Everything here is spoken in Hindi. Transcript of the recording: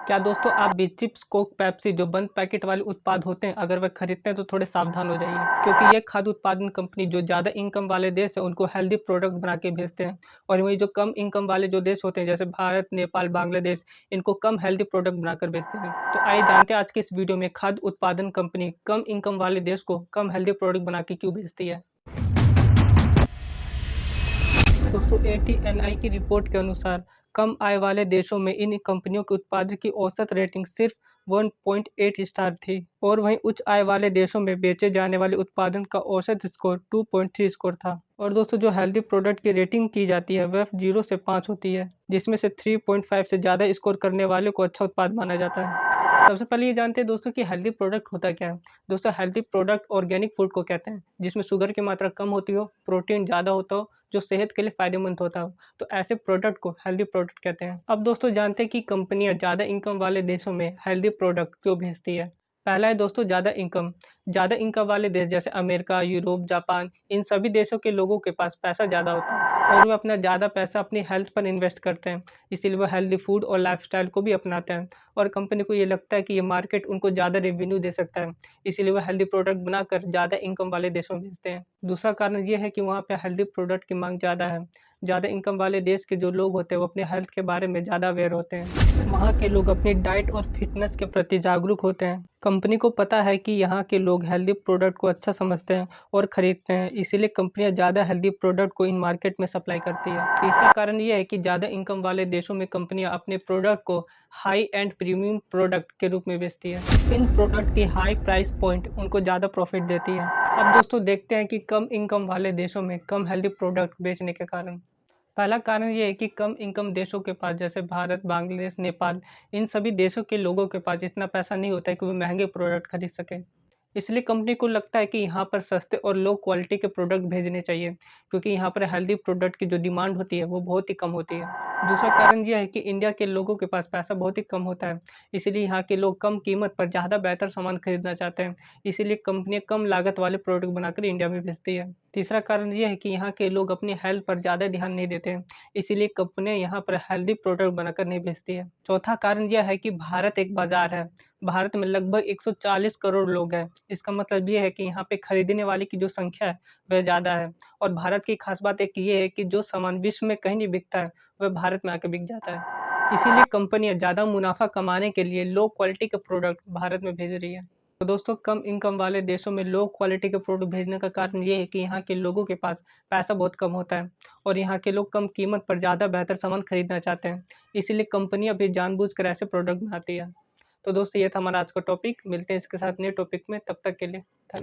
क्या दोस्तों आप भी चिप्स, कोक, पेप्सी जो बंद पैकेट वाले उत्पाद होते हैं, अगर वह खरीदते हैं तो थोड़े सावधान हो जाइए, क्योंकि ये खाद्य उत्पादन कंपनी जो ज़्यादा इनकम वाले देश है उनको हेल्दी प्रोडक्ट बना के भेजते हैं। और वही जो कम इनकम वाले जो देश होते हैं जैसे भारत, नेपाल, बांग्लादेश, इनको कम हेल्दी प्रोडक्ट बनाकर बेचते हैं। तो आइए जानते हैं आज के इस वीडियो में खाद्य उत्पादन कंपनी कम इनकम वाले देश को कम हेल्दी प्रोडक्ट बना के क्यों बेचती है। दोस्तों ATNI की रिपोर्ट के अनुसार कम आय वाले देशों में इन कंपनियों के उत्पाद की औसत रेटिंग सिर्फ 1.8 स्टार थी और वहीं उच्च आय वाले देशों में बेचे जाने वाले उत्पादन का औसत स्कोर 2.3 स्कोर था। और दोस्तों जो हेल्दी प्रोडक्ट की रेटिंग की जाती है वह 0 से 5 होती है, जिसमें से 3.5 से ज़्यादा स्कोर करने वाले को अच्छा उत्पाद माना जाता है। सबसे पहले ये जानते हैं दोस्तों कि हेल्दी प्रोडक्ट होता क्या है। दोस्तों हेल्दी प्रोडक्ट ऑर्गेनिक फूड को कहते हैं जिसमें शुगर की मात्रा कम होती हो, प्रोटीन ज़्यादा होता हो, जो सेहत के लिए फ़ायदेमंद होता हो, तो ऐसे प्रोडक्ट को हेल्दी प्रोडक्ट कहते हैं। अब दोस्तों जानते हैं कि कंपनियां ज़्यादा इनकम वाले देशों में हेल्दी प्रोडक्ट क्यों भेजती है। पहला है दोस्तों ज़्यादा इनकम वाले देश जैसे अमेरिका, यूरोप, जापान, इन सभी देशों के लोगों के पास पैसा ज़्यादा होता है और वे अपना ज़्यादा पैसा अपनी हेल्थ पर इन्वेस्ट करते हैं। इसीलिए वो हेल्दी फूड और लाइफस्टाइल को भी अपनाते हैं और कंपनी को ये लगता है कि ये मार्केट उनको ज़्यादा रेवेन्यू दे सकता है, इसीलिए वो हेल्दी प्रोडक्ट बनाकर ज़्यादा इनकम वाले देशों में भेजते हैं। दूसरा कारण ये है कि वहाँ पे हेल्दी प्रोडक्ट की मांग ज़्यादा है। ज़्यादा इनकम वाले देश के जो लोग होते हैं वो अपने हेल्थ के बारे में ज़्यादा अवेयर होते हैं। वहाँ के लोग अपनी डाइट और फिटनेस के प्रति जागरूक होते हैं। कंपनी को पता है कि यहाँ के लोग हेल्दी प्रोडक्ट को अच्छा समझते हैं और खरीदते हैं, इसीलिए कंपनियाँ ज़्यादा हेल्दी प्रोडक्ट को इन मार्केट में सप्लाई करती है। तीसरा कारण ये है कि ज़्यादा इनकम वाले देशों में कंपनियाँ अपने प्रोडक्ट को हाई एंड प्रीमियम प्रोडक्ट के रूप में बेचती है। इन प्रोडक्ट की हाई प्राइस पॉइंट उनको ज़्यादा प्रॉफिट देती है। अब दोस्तों देखते हैं कि कम इनकम वाले देशों में कम हेल्दी प्रोडक्ट बेचने के कारण। पहला कारण ये है कि कम इनकम देशों के पास जैसे भारत, बांग्लादेश, नेपाल, इन सभी देशों के लोगों के पास इतना पैसा नहीं होता है कि वो महंगे प्रोडक्ट खरीद सकें। इसलिए कंपनी को लगता है कि यहाँ पर सस्ते और लो क्वालिटी के प्रोडक्ट भेजने चाहिए, क्योंकि यहाँ पर हेल्दी प्रोडक्ट की जो डिमांड होती है वो बहुत ही कम होती है। दूसरा कारण यह है कि इंडिया के लोगों के पास पैसा बहुत ही कम होता है, इसीलिए यहाँ के लोग कम कीमत पर ज़्यादा बेहतर सामान खरीदना चाहते हैं, इसीलिए कंपनियाँ कम लागत वाले प्रोडक्ट बनाकर इंडिया में भेजती है। तीसरा कारण यह है कि यहाँ के लोग अपनी हेल्थ पर ज़्यादा ध्यान नहीं देते हैं, इसीलिए कंपनियाँ यहाँ पर हेल्दी प्रोडक्ट बनाकर नहीं बेचती है। चौथा कारण यह है कि भारत एक बाज़ार है। भारत में लगभग 140 करोड़ लोग हैं। इसका मतलब ये है कि यहाँ पे खरीदने वाले की जो संख्या है वह ज़्यादा है और भारत की खास बात एक ये है कि जो सामान विश्व में कहीं नहीं बिकता है, वह भारत में आके बिक जाता है। इसीलिए कंपनियाँ ज़्यादा मुनाफ़ा कमाने के लिए लो क्वालिटी के प्रोडक्ट भारत में भेज रही है। तो दोस्तों कम इनकम वाले देशों में लो क्वालिटी के प्रोडक्ट भेजने का कारण ये है कि यहाँ के लोगों के पास पैसा बहुत कम होता है और यहाँ के लोग कम कीमत पर ज़्यादा बेहतर सामान खरीदना चाहते हैं। इसीलिए कंपनियाँ भी जानबूझकर ऐसे प्रोडक्ट बनाती है। तो दोस्तों ये था हमारा आज का टॉपिक। मिलते हैं इसके साथ नए टॉपिक में, तब तक के लिए धन्यवाद।